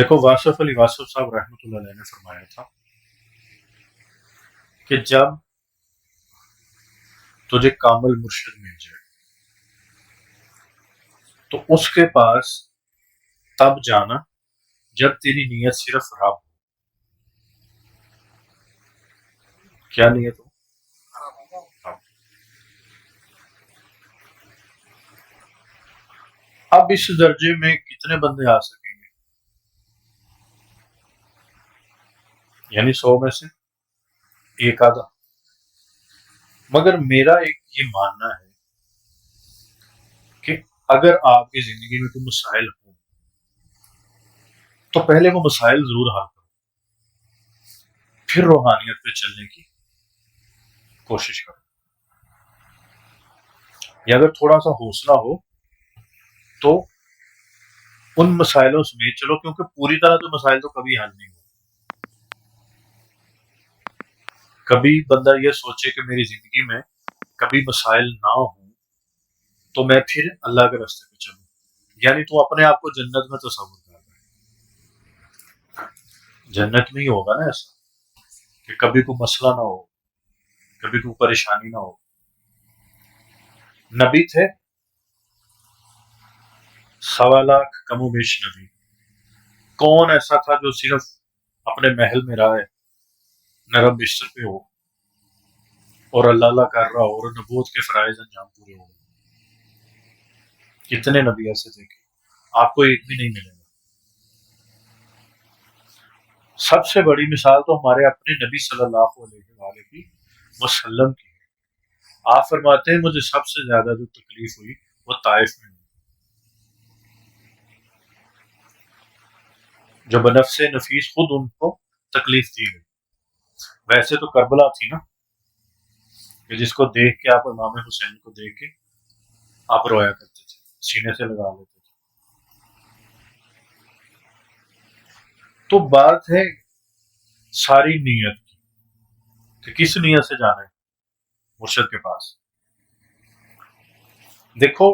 دیکھو واصف علی واصف صاحب رحمۃ اللہ علیہ نے فرمایا تھا کہ جب تجھے کامل مرشد مل جائے تو اس کے پاس تب جانا جب تیری نیت صرف رب ہو. کیا نیت ہو؟ رب. اب اس درجے میں کتنے بندے آ سکیں گے؟ یعنی 100 میں سے ایک آدھا. مگر میرا ایک یہ ماننا ہے کہ اگر آپ کی زندگی میں کوئی مسائل ہوں تو پہلے وہ مسائل ضرور حل کرو، پھر روحانیت پہ چلنے کی کوشش کرو. یا اگر تھوڑا سا حوصلہ ہو تو ان مسائلوں سمیت چلو، کیونکہ پوری طرح تو مسائل تو کبھی حل نہیں ہو. کبھی بندہ یہ سوچے کہ میری زندگی میں کبھی مسائل نہ ہوں تو میں پھر اللہ کے راستے پہ چلوں، یعنی تو اپنے آپ کو جنت میں تصور کر رہا ہے. جنت میں ہی ہوگا نا ایسا کہ کبھی کوئی مسئلہ نہ ہو، کبھی کوئی پریشانی نہ ہو. نبی تھے 1.25 کم و بیش نبی. کون ایسا تھا جو صرف اپنے محل میں رہے، نرم بستر پہ ہو اور اللہ اللہ کر رہا ہو اور نبوت کے فرائض انجام پورے ہو؟ کتنے نبی ایسے دیکھے؟ آپ کو ایک بھی نہیں ملے گا. سب سے بڑی مثال تو ہمارے اپنے نبی صلی اللہ علیہ وآلہ وسلم کی ہے. آپ فرماتے ہیں مجھے سب سے زیادہ جو تکلیف ہوئی وہ طائف میں ہوئی، جو بنفس نفیس خود ان کو تکلیف دی گئی. ویسے تو کربلا تھی نا، کہ جس کو دیکھ کے آپ امام حسین کو دیکھ کے آپ رویا کرتے تھے، سینے سے لگا لیتے تھے. تو بات ہے ساری نیت کی کہ کس نیت سے جانا ہے مرشد کے پاس. دیکھو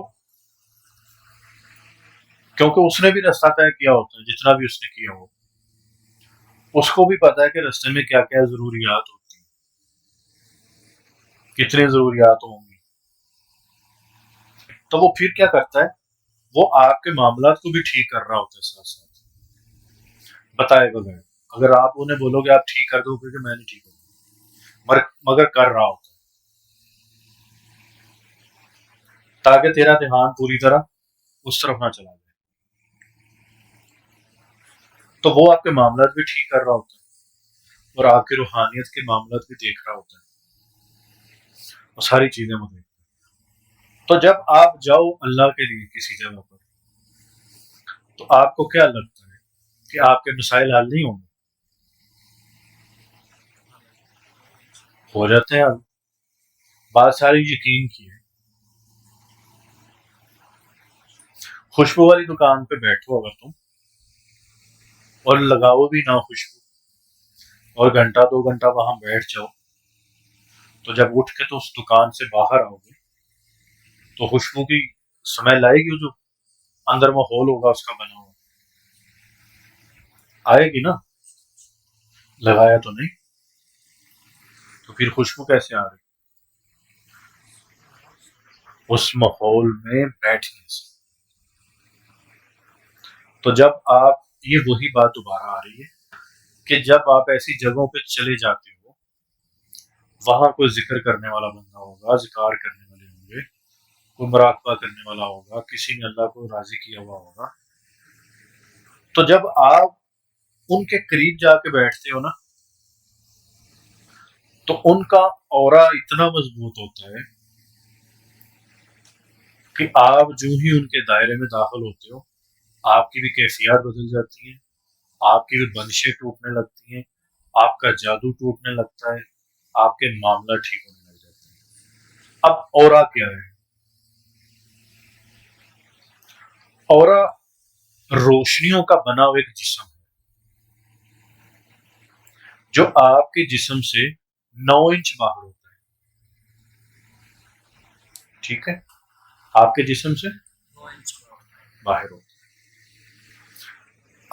کیونکہ اس نے بھی راستہ طے کیا ہوتا ہے، جتنا بھی اس نے کیا ہو اس کو بھی پتا ہے کہ راستے میں کیا کیا ضروریات ہوتی ہیں، کتنی ضروریات ہوں گی. تو وہ پھر کیا کرتا ہے، وہ آپ کے معاملات کو بھی ٹھیک کر رہا ہوتا ہے ساتھ ساتھ بتائے بغیر. اگر آپ انہیں بولو گے آپ ٹھیک کر دو کہ میں نہیں ٹھیک کروں، مگر کر رہا ہوتا ہے تاکہ تیرا دھیان پوری طرح اس طرف نہ چلا جائے. تو وہ آپ کے معاملات بھی ٹھیک کر رہا ہوتا ہے اور آپ کی روحانیت کے معاملات بھی دیکھ رہا ہوتا ہے، وہ ساری چیزیں وہ دیکھتا ہے. تو جب آپ جاؤ اللہ کے لیے کسی جگہ پر تو آپ کو کیا لگتا ہے کہ آپ کے مسائل حل نہیں ہوں گے؟ ہو جاتے ہیں حل. بات ساری یقین کی ہے. خوشبو والی دکان پہ بیٹھو اگر تم اور لگاؤ بھی نہ خوشبو اور گھنٹہ 2 گھنٹہ وہاں بیٹھ جاؤ تو جب اٹھ کے تو اس دکان سے باہر آؤ گے تو خوشبو کی سمیل آئے گی، جو اندر ماحول ہوگا اس کا بنا ہوا آئے گی نا. لگایا تو نہیں تو پھر خوشبو کیسے آ رہی؟ اس ماحول میں بیٹھنے سے. تو جب آپ یہ وہی بات دوبارہ آ رہی ہے کہ جب آپ ایسی جگہوں پہ چلے جاتے ہو وہاں کوئی ذکر کرنے والا بندہ ہوگا، ذکار کرنے والے ہوں گے، کوئی مراقبہ کرنے والا ہوگا، کسی نے اللہ کو راضی کیا ہوا ہوگا. تو جب آپ ان کے قریب جا کے بیٹھتے ہو نا تو ان کا اورا اتنا مضبوط ہوتا ہے کہ آپ جو ہی ان کے دائرے میں داخل ہوتے ہو آپ کی بھی کیفیات بدل جاتی ہیں، آپ کی بھی بندشیں ٹوٹنے لگتی ہیں، آپ کا جادو ٹوٹنے لگتا ہے، آپ کے معاملہ ٹھیک ہونے لگ جاتے ہیں. اب اورا کیا ہے؟ اورا روشنیوں کا بنا ہوا ایک جسم ہے جو آپ کے جسم سے 9 انچ باہر ہوتا ہے. ٹھیک ہے، آپ کے جسم سے 9 انچ باہر ہوتا ہے.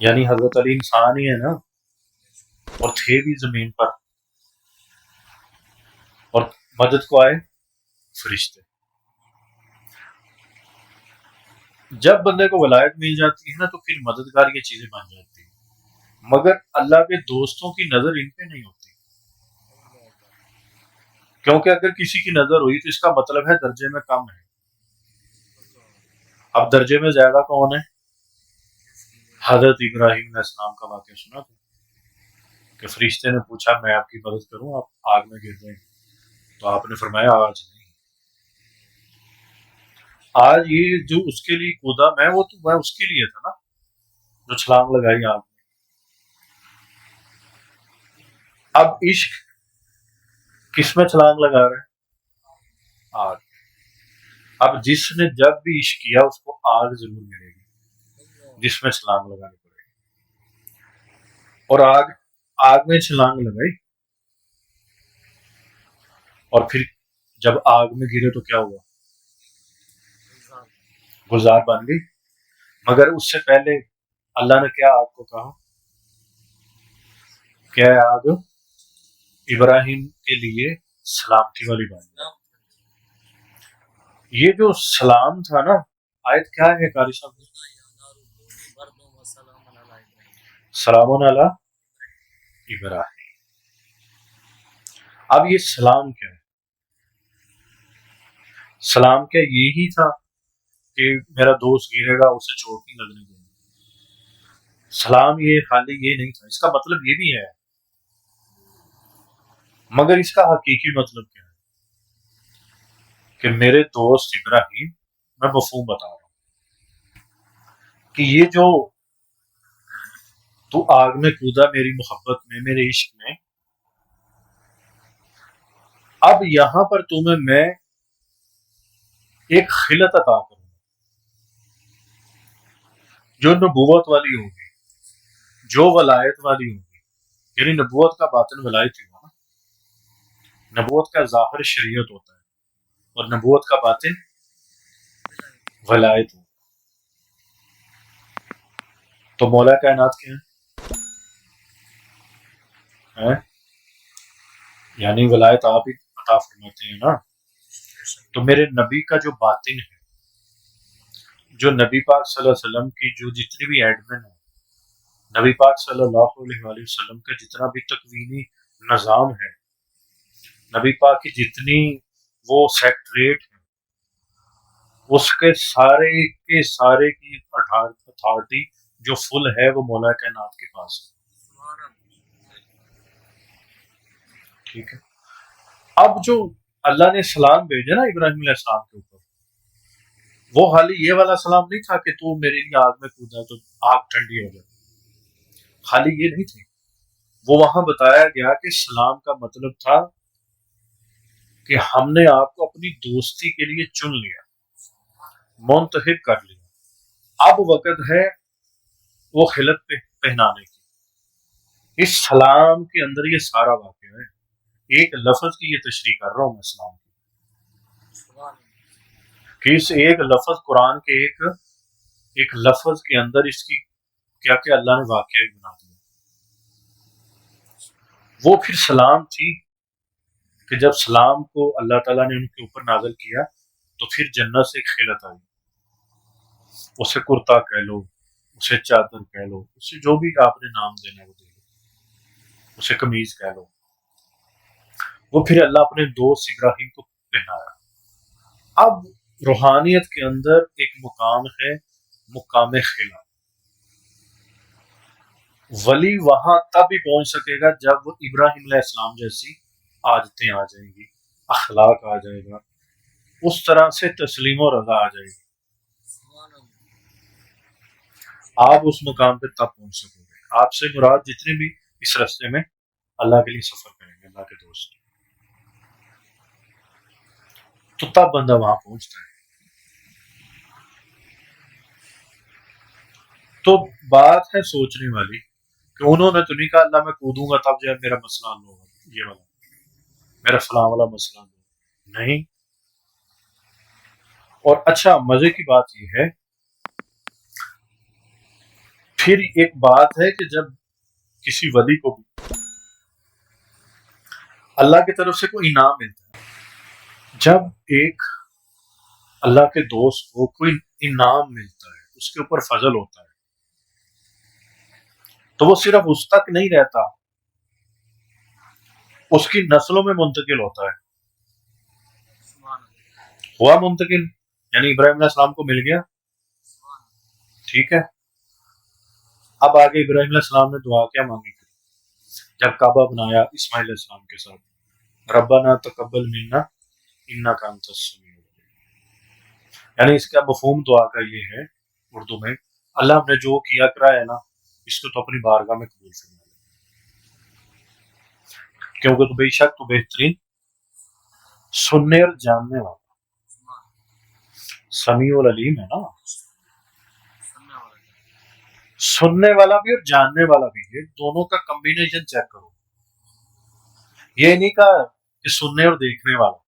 یعنی حضرت علی انسان ہی ہے نا، اور تھے بھی زمین پر، اور مدد کو آئے فرشتے۔ جب بندے کو ولایت مل جاتی ہے نا تو پھر مددگار یہ چیزیں بن جاتی ہیں، مگر اللہ کے دوستوں کی نظر ان پہ نہیں ہوتی، کیونکہ اگر کسی کی نظر ہوئی تو اس کا مطلب ہے درجے میں کم ہے۔ اب درجے میں زیادہ کون ہے؟ حضرت ابراہیم علیہ السلام کا واقعہ سنا تھا کہ فرشتے نے پوچھا میں آپ کی مدد کروں، آپ آگ میں گر رہے ہیں، تو آپ نے فرمایا آج نہیں، آج یہ جو اس کے لیے کودا میں، وہ تو میں اس کے لیے تھا نا جو چھلانگ لگائی آگ میں۔ اب عشق کس میں چھلانگ لگا رہا ہے؟ آگ۔ اب جس نے جب بھی عشق کیا اس کو آگ ضرور ملے گی جس میں چھلانگ لگانی پڑے گی، اور آگ میں چھلانگ لگائی، اور پھر جب آگ میں گرے تو کیا ہوا؟ گلزار بن گئی۔ مگر اس سے پہلے اللہ نے کیا آگ کو کہا؟ کیا آگ ابراہیم کے لیے سلامتی والی بات ہے۔ یہ جو سلام تھا نا، آیت کیا ہے قاری صاحب؟ سلام علی ابراہیم۔ اب یہ سلام کیا ہے؟ سلام کیا یہی تھا کہ میرا دوست گرے گا اسے چوٹ نہیں لگنے دیں گے؟ سلام یہ خالی یہ نہیں تھا، اس کا مطلب یہ بھی ہے، مگر اس کا حقیقی مطلب کیا ہے کہ میرے دوست ابراہیم، میں مفہوم بتا رہا ہوں کہ یہ جو تو آگ میں کودا میری محبت میں، میرے عشق میں، اب یہاں پر تمہیں میں ایک خلت عطا کروں جو نبوت والی ہوگی، جو ولایت والی ہوگی، یعنی نبوت کا باطن ولایت ہی ہوا نا، نبوت کا ظاہر شریعت ہوتا ہے اور نبوت کا باطن ولایت ہوتا ہے۔ تو مولا کائنات کیا ہے؟ یعنی ولایت آپ ہی عطا فرماتے ہیں نا، تو میرے نبی کا جو باطن ہے، جو نبی پاک صلی اللہ علیہ وسلم کی جو جتنی بھی ایڈمن ہے، نبی پاک صلی اللہ علیہ وآلہ وسلم کا جتنا بھی تکوینی نظام ہے، نبی پاک کی جتنی وہ سیکٹریٹ ہے، اس کے سارے کی اتھارٹی جو فل ہے وہ مولا کائنات کے پاس ہے۔ ٹھیک ہے، اب جو اللہ نے سلام بھیجا نا ابراہیم علیہ السلام کے اوپر، وہ حالی یہ والا سلام نہیں تھا کہ تو میرے لیے آگ میں کودا تو آگ ٹھنڈی ہو جائے، خالی یہ نہیں تھی، وہ وہاں بتایا گیا کہ سلام کا مطلب تھا کہ ہم نے آپ کو اپنی دوستی کے لیے چن لیا، منتخب کر لیا، اب وقت ہے وہ خلت پہ پہنانے کی۔ اس سلام کے اندر یہ سارا واقعہ ہے، ایک لفظ کی یہ تشریح کر رہا ہوں میں اسلام کی، کہ اس ایک لفظ قرآن کے ایک لفظ کے اندر اس کی کیا کیا اللہ نے واقعہ بنا دیا۔ وہ پھر سلام تھی کہ جب سلام کو اللہ تعالیٰ نے ان کے اوپر نازل کیا تو پھر جنت سے ایک خلت آئی، اسے کرتا کہہ لو، اسے چادر کہہ لو، اسے جو بھی آپ نے نام دینا وہ دے لو، اسے قمیض کہہ لو، وہ پھر اللہ اپنے دوست ابراہیم کو پہنایا۔ اب روحانیت کے اندر ایک مقام ہے، مقام خلا۔ ولی وہاں تب ہی پہنچ سکے گا جب وہ ابراہیم علیہ السلام جیسی عادتیں آ جائیں گی، اخلاق آ جائے گا، اس طرح سے تسلیم و رضا آ جائے گی، آپ اس مقام پہ تب پہنچ سکو گے۔ آپ سے مراد جتنے بھی اس راستے میں اللہ کے لیے سفر کریں گے، اللہ کے دوست، تو تب بندہ وہاں پہنچتا ہے۔ تو بات ہے سوچنے والی کہ انہوں نے تو نہیں کہا اللہ میں کودوں گا تب جو ہے میرا مسئلہ حل ہوگا، یہ والا میرا فلاں والا مسئلہ حل ہوگا، نہیں۔ اور اچھا مزے کی بات یہ ہے پھر ایک بات ہے کہ جب کسی ولی کو بھی اللہ کی طرف سے کوئی انعام ملتا ہے، جب ایک اللہ کے دوست کو کوئی انعام ملتا ہے، اس کے اوپر فضل ہوتا ہے، تو وہ صرف اس تک نہیں رہتا، اس کی نسلوں میں منتقل ہوتا ہے۔ ہوا منتقل، یعنی ابراہیم علیہ السلام کو مل گیا، ٹھیک ہے۔ اب آگے ابراہیم علیہ السلام نے دعا کیا مانگی تھی جب کعبہ بنایا اسماعیل علیہ السلام کے ساتھ؟ ربنا تقبل منا انک انت السمیع العلیم۔ یعنی اس کا مفہوم دعا کا یہ ہے اردو میں، اللہ ہم نے جو کیا کرا ہے نا، اس کو تو اپنی بارگاہ میں قبول فرما، کیونکہ تو بے شک تو بہترین سننے اور جاننے والا، سمیع العلیم ہے نا، سننے والا بھی اور جاننے والا بھی، یہ دونوں کا کمبینیشن چیک کرو۔ یہ نہیں کہا کہ سننے اور دیکھنے والا،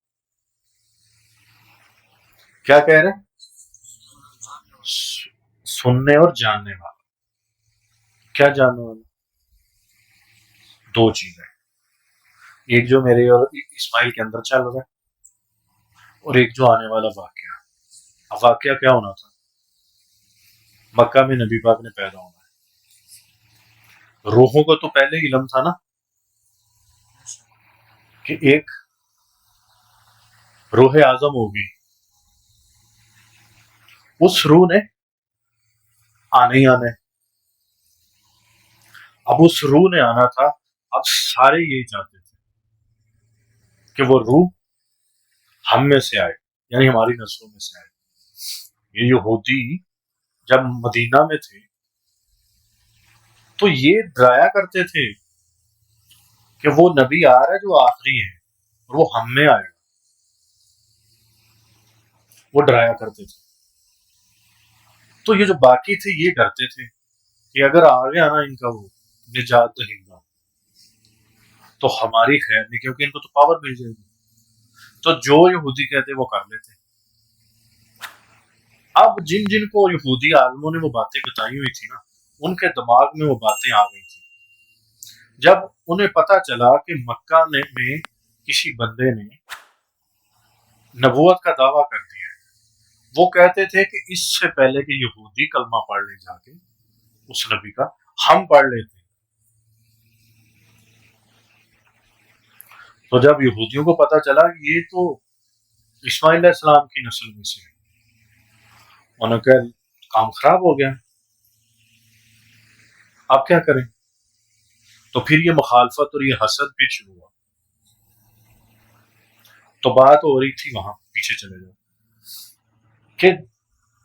کیا کہہ رہے ہیں؟ سننے اور جاننے والا۔ کیا جاننے والا؟ دو چیزیں، ایک جو میرے اور اسماعیل کے اندر چل رہا ہے، اور ایک جو آنے والا واقعہ۔ اب واقعہ کیا ہونا تھا؟ مکہ میں نبی پاک نے پیدا ہونا ہے۔ روحوں کو تو پہلے ہی علم تھا نا کہ ایک روح اعظم ہوگی، اس روح نے آنے ہی آنا ہے۔ اب اس روح نے آنا تھا، اب سارے یہی چاہتے تھے کہ وہ روح ہم میں سے آئے، یعنی ہماری نسلوں میں سے آئے۔ یہ یہودی جب مدینہ میں تھے تو یہ ڈرایا کرتے تھے کہ وہ نبی آ رہا ہے جو آخری ہے اور وہ ہم میں آئے گا، وہ ڈرایا کرتے تھے۔ تو یہ جو باقی تھے یہ ڈرتے تھے کہ اگر آ گیا نا ان کا وہ نجات دہندہ تو ہماری خیر نہیں، کیونکہ ان کو تو پاور مل جائے گی۔ تو جو یہودی کہتے وہ کر لیتے۔ اب جن جن کو یہودی عالموں نے وہ باتیں بتائی ہوئی تھی نا، ان کے دماغ میں وہ باتیں آ گئی تھی۔ جب انہیں پتا چلا کہ مکہ میں کسی بندے نے نبوت کا دعویٰ کر دیا ہے، وہ کہتے تھے کہ اس سے پہلے کہ یہودی کلمہ پڑھ لے جا کے اس نبی کا، ہم پڑھ لیتے۔ تو جب یہودیوں کو پتا چلا کہ یہ تو اسماعیل علیہ السلام کی نسل میں سے ہے، انہوں نے کہا کام خراب ہو گیا، اب کیا کریں؟ تو پھر یہ مخالفت اور یہ حسد بھی شروع ہوا۔ تو بات ہو رہی تھی وہاں، پیچھے چلے جاؤ، کہ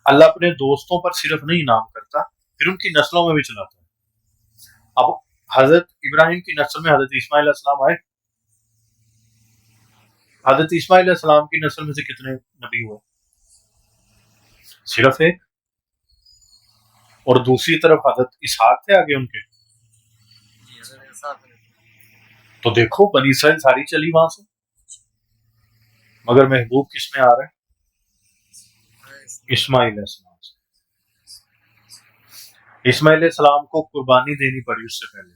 اللہ اپنے دوستوں پر صرف نہیں انعام کرتا، پھر ان کی نسلوں میں بھی چلاتا ہے۔ اب حضرت ابراہیم کی نسل میں حضرت اسماعیل علیہ السلام آئے، حضرت اسماعیل علیہ السلام کی نسل میں سے کتنے نبی ہوئے؟ صرف ایک۔ اور دوسری طرف حضرت اسحاق تھے آگے ان کے، تو دیکھو بنی اسرائیل ساری چلی وہاں سے، مگر محبوب کس میں آ رہا ہے؟ اسماعیل علیہ السلام سے۔ اسماعیل علیہ السلام کو قربانی دینی پڑی اس سے پہلے،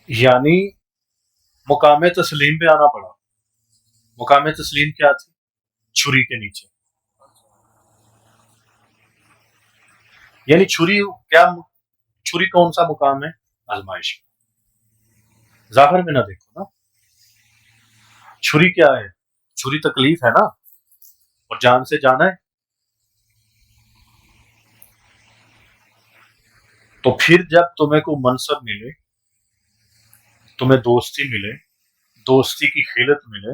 یعنی مقام تسلیم پہ آنا پڑا۔ مقام تسلیم کیا تھی؟ چھری کے نیچے، یعنی چھری کیا، چھری کون سا مقام ہے؟ آزمائش۔ ظاہر میں نہ دیکھو نا، چھری کیا ہے؟ چھری تکلیف ہے نا، اور جان سے جانا ہے۔ تو پھر جب تمہیں کوئی منصب ملے، تمہیں دوستی ملے، دوستی کی خیلت ملے،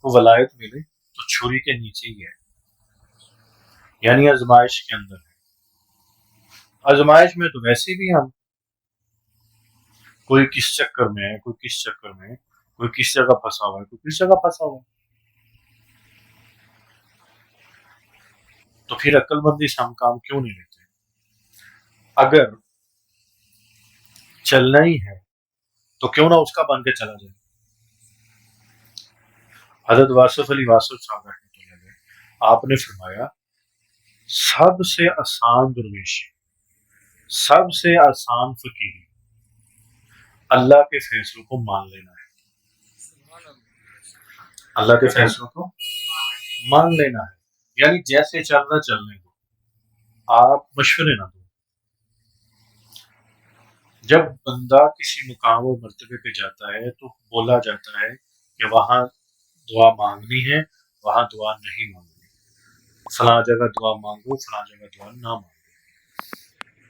کو ولایت ملے، تو چھری کے نیچے ہی ہے، یعنی آزمائش کے اندر ہے۔ آزمائش میں تو ویسے بھی ہم کوئی کس چکر میں ہے، کوئی کس چکر میں ہے، کوئی کس جگہ پھنسا ہوا ہے، کوئی کس جگہ پھنسا ہوا ہے۔ تو پھر عقل مندی سے ہم کام کیوں نہیں لیتے؟ اگر چلنا ہی ہے تو کیوں نہ اس کا بن کے چلا جائے۔ حضرت واصف علی واصف صاحب رحمۃ اللہ علیہ، آپ نے فرمایا سب سے آسان درویشی، سب سے آسان فقیری اللہ کے فیصلوں کو مان لینا ہے، اللہ کے فیصلوں کو مان لینا ہے، یعنی جیسے چلنا چلنے دو، آپ مشورے نہ دو۔ جب بندہ کسی مقام و مرتبے پہ جاتا ہے تو بولا جاتا ہے کہ وہاں دعا مانگنی ہے، وہاں دعا نہیں مانگنی، فلاں جگہ دعا مانگو، فلاں جگہ دعا نہ مانگو،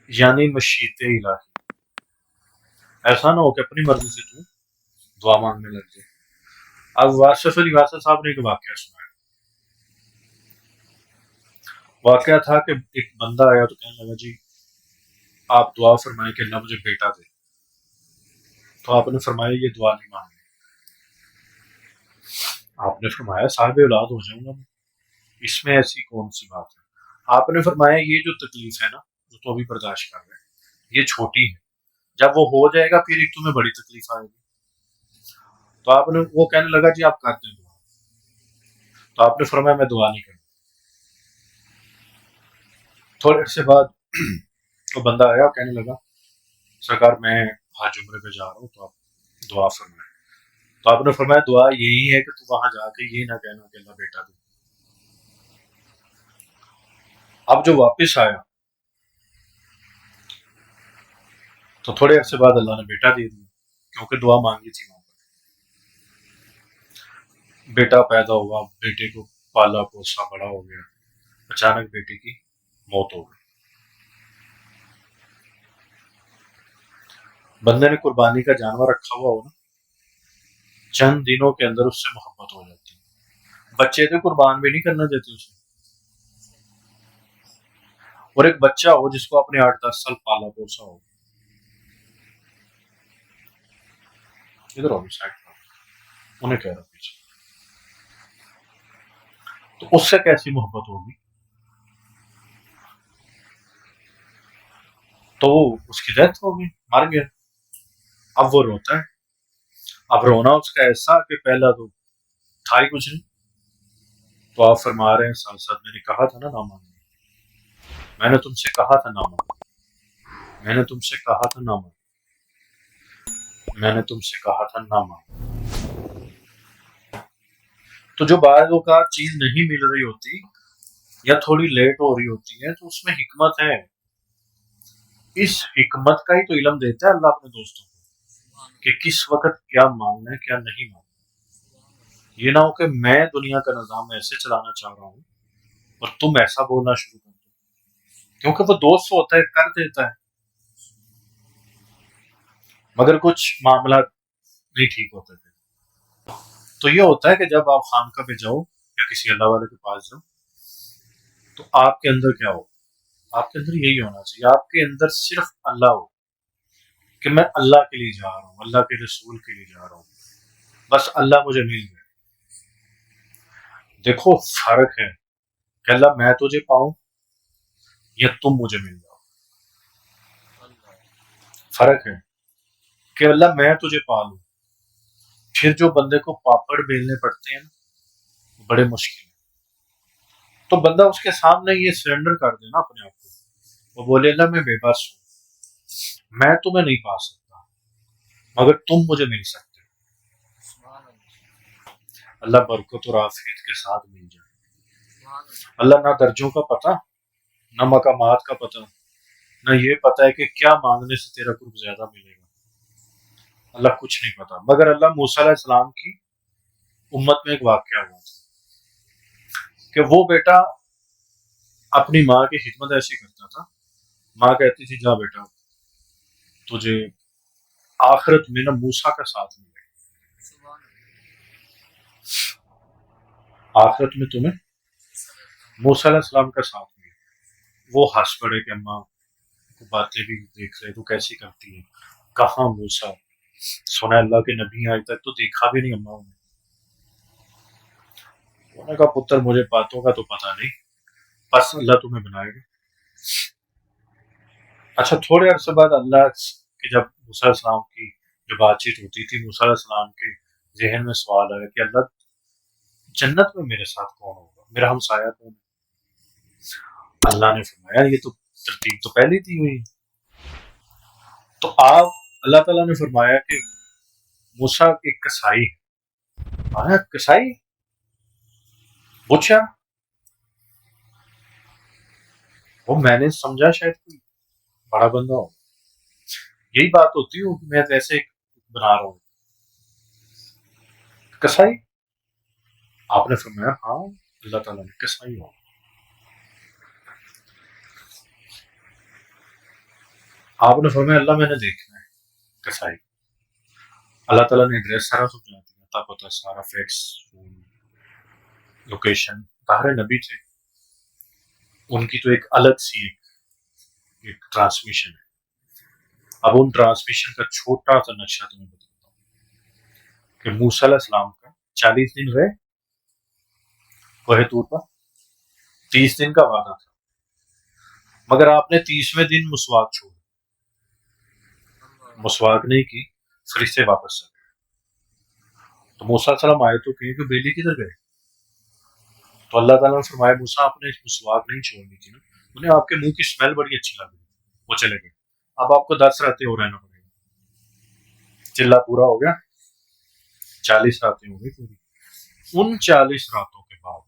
یعنی مشیت الہی۔ ایسا نہ ہو کہ اپنی مرضی سے تو دعا مانگنے لگ جائے۔ اب واصف علی واسف صاحب نے ایک واقعہ سنایا۔ واقعہ تھا کہ ایک بندہ آیا تو کہنے لگا جی آپ دعا فرمائیں کہ اللہ مجھے بیٹا دے، تو آپ نے فرمایا یہ دعا نہیں مانگنی۔ آپ نے فرمایا صاحب اولاد ہو جاؤں گا میں، اس میں ایسی کون سی بات ہے؟ آپ نے فرمایا یہ جو تکلیف ہے نا جو تو ابھی برداشت کر رہے ہیں یہ چھوٹی ہے، جب وہ ہو جائے گا پھر ایک تمہیں بڑی تکلیف آئے گی۔ تو آپ نے وہ کہنے لگا جی آپ کرتے ہیں دعا، تو آپ نے فرمایا میں دعا نہیں کروں۔ تھوڑے عرصے بعد وہ بندہ آیا کہنے لگا سرکار میں حج عمرے پہ جا رہا ہوں تو آپ دعا فرمائیں۔ تو آپ نے فرمایا دعا یہی ہے کہ تو وہاں جا کے یہ نہ کہنا کہ اللہ بیٹا دے۔ اب جو واپس آیا تو تھوڑے عرصے بعد اللہ نے بیٹا دے دیا، کیونکہ دعا مانگی تھی وہاں پر۔ بیٹا پیدا ہوا، بیٹے کو پالا پوسا بڑا ہو گیا، اچانک بیٹے کی موت ہو گئی۔ بندے نے قربانی کا جانور رکھا ہوا ہو نا، چند دنوں کے اندر اس سے محبت ہو جاتی ہے۔ بچے تو قربان بھی نہیں کرنا دیتے اسے، اور ایک بچہ ہو جس کو اپنے 8-10 سال پالا پوسا ہو، ادھر ہوگی سائڈ پر انہیں کہہ رہا پیچھے، تو اس سے کیسی محبت ہوگی؟ تو اس کی ڈیتھ ہوگی، مر گیا۔ اب وہ روتا ہے، اب رونا اس کا ایسا کہ پہلا تو تھا ہی کچھ نہیں۔ تو آپ فرما رہے ہیں ساتھ ساتھ میں نے کہا تھا نا نہ مانگو، میں نے تم سے کہا تھا نہ مانگو، میں نے تم سے کہا تھا نہ مانگو، میں نے تم سے کہا تھا نہ مانگو۔ تو جو بعض اوقات چیز نہیں مل رہی ہوتی یا تھوڑی لیٹ ہو رہی ہوتی ہے تو اس میں حکمت ہے، اس حکمت کا ہی تو علم دیتا ہے اللہ اپنے دوستوں کو کہ کس وقت کیا مانگنا ہے کیا نہیں مانگنا۔ یہ نہ ہو کہ میں دنیا کا نظام ایسے چلانا چاہ رہا ہوں اور تم ایسا بولنا شروع کر دو، کیونکہ وہ دوست ہوتا ہے کر دیتا ہے مگر کچھ معاملات نہیں ٹھیک ہوتے تھے۔ تو یہ ہوتا ہے کہ جب آپ خانقاہ پہ جاؤ یا کسی اللہ والے کے پاس جاؤ تو آپ کے اندر کیا ہو؟ آپ کے اندر یہی ہونا چاہیے، آپ کے اندر صرف اللہ ہو کہ میں اللہ کے لیے جا رہا ہوں، اللہ کے رسول کے لیے جا رہا ہوں، بس اللہ مجھے مل گئے۔ دیکھو فرق ہے کہ اللہ میں تجھے پاؤں یا تم مجھے مل جاؤ، فرق ہے کہ اللہ میں تجھے پا لوں، پھر جو بندے کو پاپڑ بیلنے پڑتے ہیں نا بڑے مشکل ہیں، تو بندہ اس کے سامنے یہ سرنڈر کر دے نا اپنے آپ کو، وہ بولے اللہ میں بے بس ہوں، میں تمہیں نہیں پا سکتا مگر تم مجھے مل سکتے ہو، اللہ برکت اور عافیت کے ساتھ مل جائے۔ اللہ نہ درجوں کا پتہ، نہ مقامات کا پتہ، نہ یہ پتہ ہے کہ کیا مانگنے سے تیرا قرب زیادہ ملے گا، اللہ کچھ نہیں پتا۔ مگر اللہ موسیٰ علیہ السلام کی امت میں ایک واقعہ ہوا تھا کہ وہ بیٹا اپنی ماں کی خدمت ایسی کرتا تھا، ماں کہتی تھی جا بیٹا تجھے آخرت میں نہ موسیٰ کا ساتھ ملے گا، آخرت میں تمہیں موسیٰ علیہ السلام کا ساتھ ملے گا۔ وہ ہنس پڑے کہ اماں کو باتیں بھی دیکھ رہے تو کیسی کرتی ہے، کہاں موسیٰ، سنا اللہ کے نبی آج تک تو دیکھا بھی نہیں اماں نے۔ انہوں نے کہا پتر مجھے باتوں کا تو پتہ نہیں، بس اللہ تمہیں بنائے گا۔ اچھا تھوڑے عرصے بعد اللہ کی جب موسیٰ علیہ السلام کی جو بات چیت ہوتی تھی، موسیٰ علیہ السلام کے ذہن میں سوال آیا کہ اللہ جنت میں میرے ساتھ کون ہوگا، میرا ہمسایہ کون ہے؟ اللہ نے فرمایا یہ تو ترتیب تو پہلے دی ہوئی ہے. تو آپ اللہ تعالیٰ نے فرمایا کہ موسیٰ ایک کسائی ہے. کسائی پوچھا وہ میں نے سمجھا شاید کوئی بڑا بندہ ہو. یہی بات ہوتی ہے کہ میں ایسے بنا رہا ہوں. کسائی آپ نے فرمایا ہاں اللہ تعالیٰ نے کسائی ہو. آپ نے فرمایا اللہ میں نے دیکھنا ہے کسائی. اللہ تعالیٰ نے ایڈریس سارا سمجھا دیا تھا, پتا سارا فیکس لوکیشن. طاہر نبی تھے, ان کی تو ایک الگ سی ایک ٹرانسمیشن ہے. اب ان ٹرانسمیشن کا چھوٹا سا نقشہ تمہیں بتاتا ہوں کہ موسیٰ علیہ السلام کا 40 دن رہے کوہ طور پر, 30 دن کا وعدہ تھا, مگر آپ نے 30ویں دن مسواک چھوڑ, مسواک نہیں کی, فرشتے واپس چل گئے. تو موسیٰ علیہ السلام آئے تو کہیں کہ بیلی کدھر گئے؟ تو اللہ تعالیٰ نے فرمایا موسیٰ آپ نے مسواک نہیں چھوڑنی تھی نا, انہیں آپ کے منہ کی اسمیل بڑی اچھی لگ رہی, وہ چلے گئے. اب آپ کو 10 راتیں ہو رہنا پڑے گا. چلا پورا ہو گیا, 40 راتیں ہو گئی پوری. ان 40 راتوں کے بعد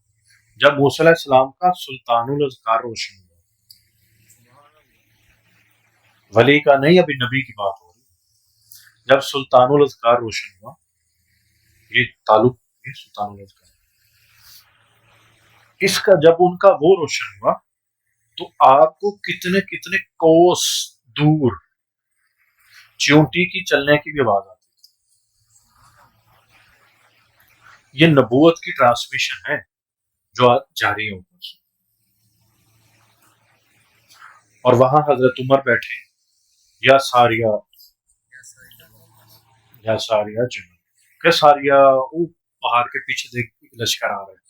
جب موسیٰ علیہ السلام کا سلطان الاذکار روشن ہوا, ولی کا نہیں ابھی نبی کی بات ہو رہی, جب سلطان الاذکار روشن ہوا, یہ تعلق ہے سلطان الاذکار, اس کا جب ان کا وہ روشن ہوا تو آپ کو کتنے کتنے کوس دور چیونٹی کی چلنے کی بھی آواز آتی ہے. یہ نبوت کی ٹرانسمیشن ہے جو جاری ہے اوپر سے. اور وہاں حضرت عمر بیٹھے, یا ساریہ جنگ کہ ساریہ وہ پہاڑ کے پیچھے دیکھ لشکر آ رہے.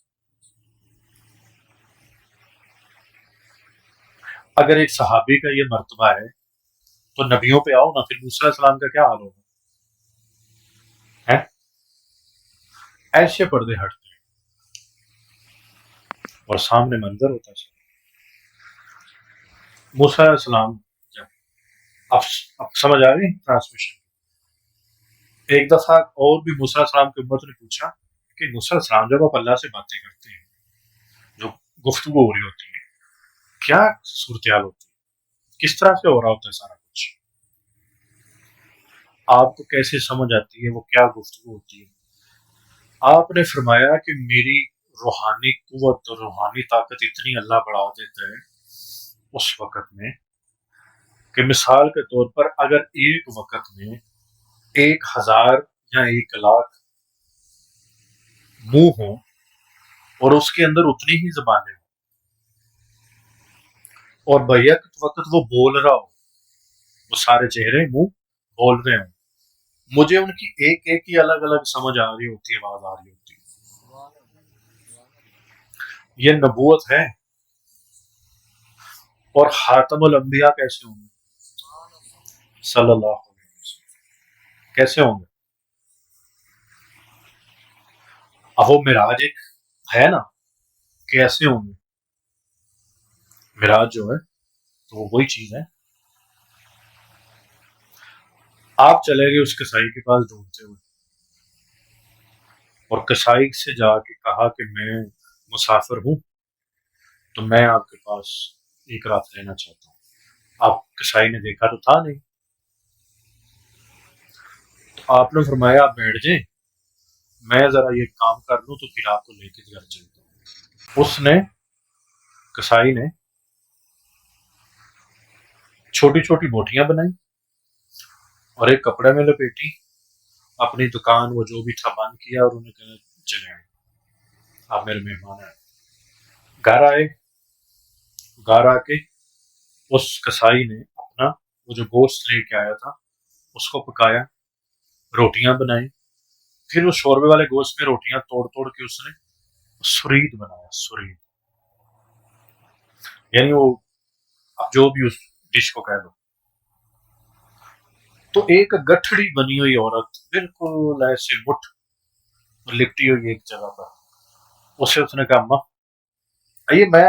اگر ایک صحابی کا یہ مرتبہ ہے تو نبیوں پہ آؤ نا, پھر موسیٰ علیہ السلام کا کیا حال ہوگا؟ ایسے پردے ہٹتے ہیں اور سامنے منظر ہوتا ہے. موسیٰ علیہ السلام جب اب سمجھ آ گئی ٹرانسمیشن. ایک دفعہ اور بھی موسیٰ علیہ السلام کی امت نے پوچھا کہ موسیٰ علیہ السلام جب آپ اللہ سے باتیں کرتے ہیں, جو گفتگو ہو رہی ہوتی ہے, کیا صورتحال ہوتی ہے, کس طرح سے ہو رہا ہوتا ہے سارا کچھ, آپ کو کیسے سمجھ آتی ہے, وہ کیا گفتگو ہوتی ہے؟ آپ نے فرمایا کہ میری روحانی قوت اور روحانی طاقت اتنی اللہ بڑھا دیتا ہے اس وقت میں کہ مثال کے طور پر اگر ایک وقت میں 1000 یا 1,00,000 منہ ہوں اور اس کے اندر اتنی ہی زبانیں ہوں اور بیک وقت وہ بول رہا ہو, وہ سارے چہرے منہ بول رہے ہوں, مجھے ان کی ایک ایک کی الگ الگ سمجھ آ رہی ہوتی ہے, آواز آ رہی ہوتی ہے. یہ نبوت ہے. اور خاتم الانبیاء کیسے ہوں گے صلی اللہ علیہ وسلم, کیسے ہوں گے؟ اب وہ معراج ایک ہے نا, کیسے ہوں گے؟ معراج جو ہے تو وہ وہی چیز ہے. آپ چلے گئے اس کسائی کے پاس ڈھونڈتے ہوئے, اور کسائی سے جا کے کہا کہ میں مسافر ہوں تو میں آپ کے پاس ایک رات رہنا چاہتا ہوں. آپ کسائی نے دیکھا تو تھا نہیں, تو آپ نے فرمایا آپ بیٹھ جائیں, میں ذرا یہ کام کر لوں تو پھر آپ کو لے کے گھر چلتا ہوں. اس نے کسائی نے چھوٹی چھوٹی بوٹیاں بنائی اور ایک کپڑے میں لپیٹی, اپنی دکان وہ جو بھی تھا بند کیا, اور انہیں کہا چلے آئے, آپ میرے مہمان آئے. گھر آئے, گھر آ کے اس کسائی نے اپنا وہ جو گوشت لے کے آیا تھا اس کو پکایا, روٹیاں بنائی, پھر اس شوربے والے گوشت میں روٹیاں توڑ توڑ کے اس نے سرید بنایا. سرید یعنی وہ اب جو بھی اس ڈش کو کہہ دو. تو ایک گٹھڑی بنی ہوئی عورت بالکل ایسے مٹھ لپٹی ہوئی ایک جگہ پر, اسے اس نے کہا اماں آئیے, میں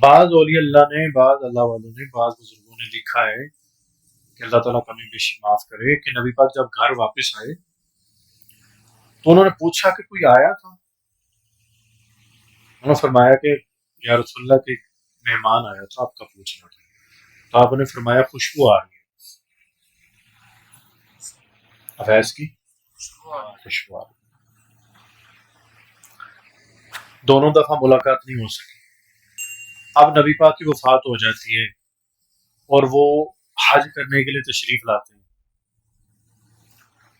بعض اولیاء اللہ نے، بعض اللہ والوں نے، بعض بزرگوں نے لکھا ہے کہ اللہ تعالیٰ کمی بیشی معاف کرے کہ نبی پاک جب گھر واپس آئے تو انہوں نے پوچھا کہ کوئی آیا تھا؟ انہوں نے فرمایا کہ یا رسول اللہ کے مہمان آیا تھا، آپ کا پوچھ رہا تھا. تو آپ نے فرمایا خوشبو آ رہی ہے، افیض کی خوشبو آ رہی ہے. دونوں دفعہ ملاقات نہیں ہو سکی. اب نبی پاک کی وفات ہو جاتی ہے اور وہ حج کرنے کے لیے تشریف لاتے ہیں.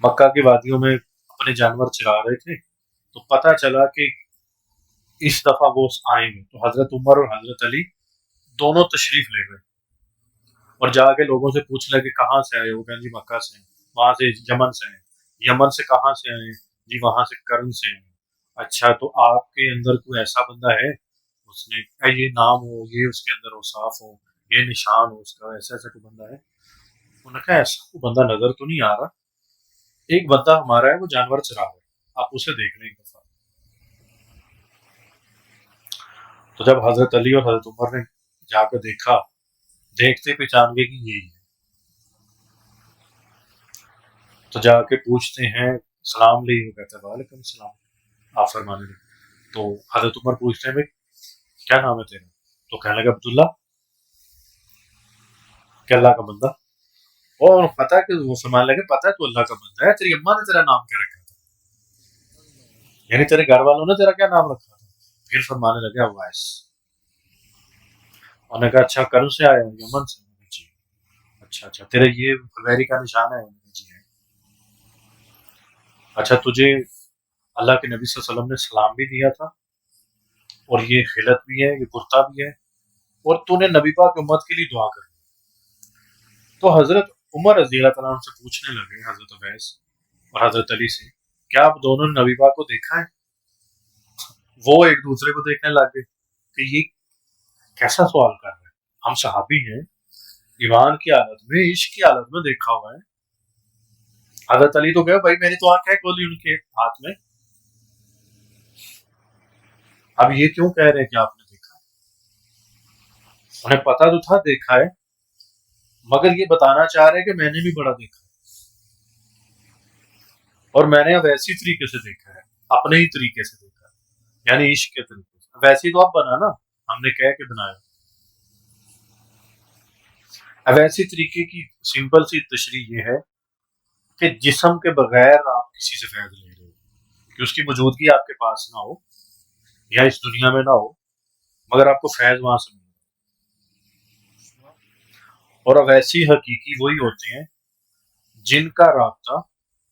مکہ کی وادیوں میں اپنے جانور چرا رہے تھے تو پتہ چلا کہ اس دفعہ وہ آئیں گے، تو حضرت عمر اور حضرت علی دونوں تشریف لے گئے اور جا کے لوگوں سے پوچھ لے کہ کہاں سے آئے ہو؟ کہ جی مکہ سے ہیں. وہاں سے یمن سے ہیں. یمن سے کہاں سے آئے؟ جی وہاں سے کرن سے ہیں. اچھا تو آپ کے اندر کوئی ایسا بندہ ہے اس نے یہ نام ہو، یہ اس کے اندر اوصاف ہو، یہ نشان ہو اس کا، ایسا ایسا کوئی بندہ ہے؟ انہوں نے کہا ایسا کوئی بندہ نظر تو نہیں آ رہا، ایک بندہ ہمارا ہے وہ جانور چرا رہا ہے، آپ اسے دیکھ لیں ایک دفعہ. تو جب حضرت علی اور حضرت عمر نے جا کر دیکھا، دیکھتے پہچان گئے کہ یہی ہے. تو جا کے پوچھتے ہیں سلام علیہ، وہ کہتا ہے وعلیکم السلام. آپ فرمانے لگے تو حضرت عمر پوچھتے ہیں بھائی کیا نام ہے تیرا؟ تو کہنے لگا عبداللہ، کہ اللہ کا بندہ. اور پتا کہ وہ فرمانے لگے پتا ہے تو اللہ کا بندہ ہے، تیری اماں نے تیرا نام کیا رکھا تھا؟ یعنی تیرے گھر والوں نے تیرا کیا نام رکھا تھا؟ پھر فرمانے لگے اویس. انہوں نے کہا اچھا کرن سے آیا یمن سے؟ جی. اچھا تیرے یہ فلویری کا نشان ہے؟ جی ہے. اچھا تجھے اللہ کے نبی صلی اللہ علیہ وسلم نے سلام بھی دیا تھا اور یہ خلت بھی ہے، یہ کرتا بھی ہے، اور تو نے نبی پاک امت کے لیے دعا کر. تو حضرت عمر رضی اللہ تعالیٰ عنہ سے پوچھنے لگے حضرت اویس اور حضرت علی سے کیا آپ دونوں نے نبی پاک کو دیکھا ہے؟ وہ ایک دوسرے کو دیکھنے لگ گئے کہ یہ کیسا سوال کر رہے ہیں، ہم صحابی ہیں، ایمان کی حالت میں، عشق کی حالت میں دیکھا ہوا ہے. حضرت علی تو گئے بھائی میری تو آنکھ ہے کھولی ان کے ہاتھ میں، اب یہ کیوں کہہ رہے ہیں کہ آپ نے دیکھا؟ انہیں پتا تو تھا دیکھا ہے، مگر یہ بتانا چاہ رہے کہ میں نے بھی بڑا دیکھا ہے اور میں نے اب ایسی طریقے سے دیکھا ہے، اپنے ہی طریقے سے دیکھا ہے، یعنی عشق کے طریقے سے. ویسے تو اب بنا نا، ہم نے کہہ کے بنایا. اب ایسی طریقے کی سمپل سی تشریح یہ ہے کہ جسم کے بغیر آپ کسی سے فیض لے رہے ہو، کہ اس کی موجودگی آپ کے پاس نہ ہو یا اس دنیا میں نہ ہو، مگر آپ کو فیض وہاں سے ملے. اور اب ایسی حقیقی وہی ہوتے ہیں جن کا رابطہ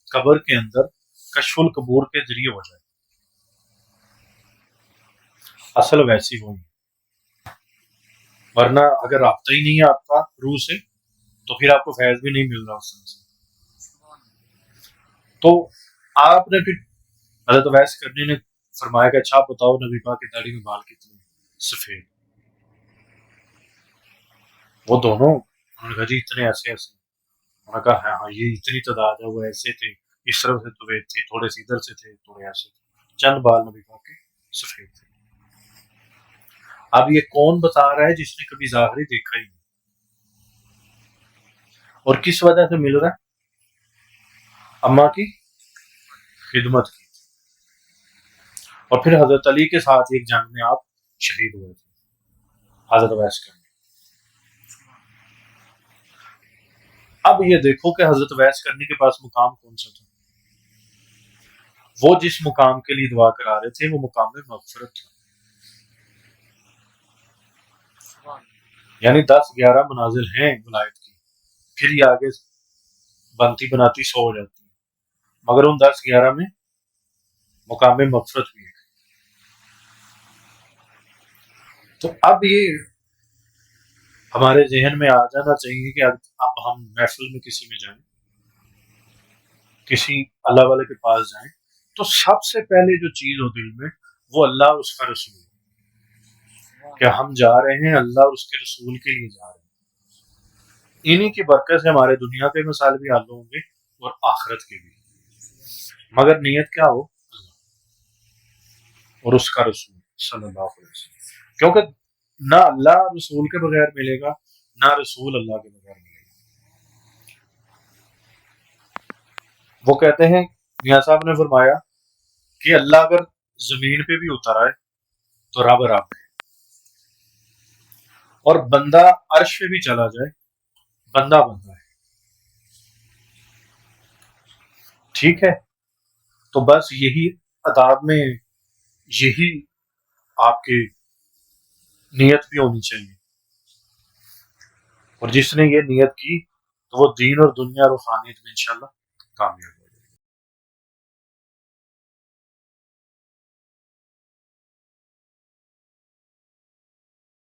قبر کے اندر کشف القبور کے ذریعے ہو جائے. اصل ویسی وہی ہے، ورنہ اگر رابطہ ہی نہیں ہے آپ کا روح سے تو پھر آپ کو فیض بھی نہیں مل رہا اس طرح سے. تو آپ نے پھر حضرت اویس کرنی نے فرمایا کہ اچھا آپ بتاؤ نبی پاک کی داڑھی میں بال کتنے سفید؟ وہ دونوں انہوں نے کہا جی اتنے ایسے ایسے. انہوں نے کہا ہاں یہ اتنی تعداد ہے، وہ ایسے تھے، اس طرف سے سفید تھے، تھوڑے سے ادھر سے تھے، تھوڑے ایسے تھے، چند بال نبی پاک کے سفید تھے. اب یہ کون بتا رہا ہے جس نے کبھی ظاہری دیکھا ہی نہیں، اور کس وجہ سے مل رہا ہے؟ اماں کی خدمت کی. اور پھر حضرت علی کے ساتھ ایک جنگ میں آپ شہید ہوئے تھے حضرت اویس کرنی. اب یہ دیکھو کہ حضرت اویس کرنی کے پاس مقام کون سا تھا؟ وہ جس مقام کے لیے دعا کرا رہے تھے وہ مقام مغفرت تھا. یعنی 10-11 منازل ہیں ولایت کی، پھر یہ آگے بنتی بناتی 100 ہو جاتی ہیں، مگر ان 10-11 میں مقام مغفرت بھی ہے. تو اب یہ ہمارے ذہن میں آ جانا چاہیے کہ اب ہم محفل میں کسی میں جائیں، کسی اللہ والے کے پاس جائیں، تو سب سے پہلے جو چیز ہو دل میں وہ اللہ اور اس کا رسول، کہ ہم جا رہے ہیں اللہ اور اس کے رسول کے لیے جا رہے ہیں. انہی کی برکت سے ہمارے دنیا کے مسائل بھی حل ہوں گے اور آخرت کے بھی، مگر نیت کیا ہو؟ اللہ اور اس کا رسول صلی اللہ علیہ وسلم. کیونکہ نہ اللہ رسول کے بغیر ملے گا، نہ رسول اللہ کے بغیر ملے گا۔ وہ کہتے ہیں، میاں صاحب نے فرمایا کہ اللہ اگر زمین پہ بھی اتر آئے تو رب رب ہے، اور بندہ عرش پہ بھی چلا جائے بندہ بندہ ہے۔ ٹھیک ہے، تو بس یہی آداب میں یہی آپ کی نیت بھی ہونی چاہیے، اور جس نے یہ نیت کی تو وہ دین اور دنیا روحانیت میں انشاءاللہ کامیاب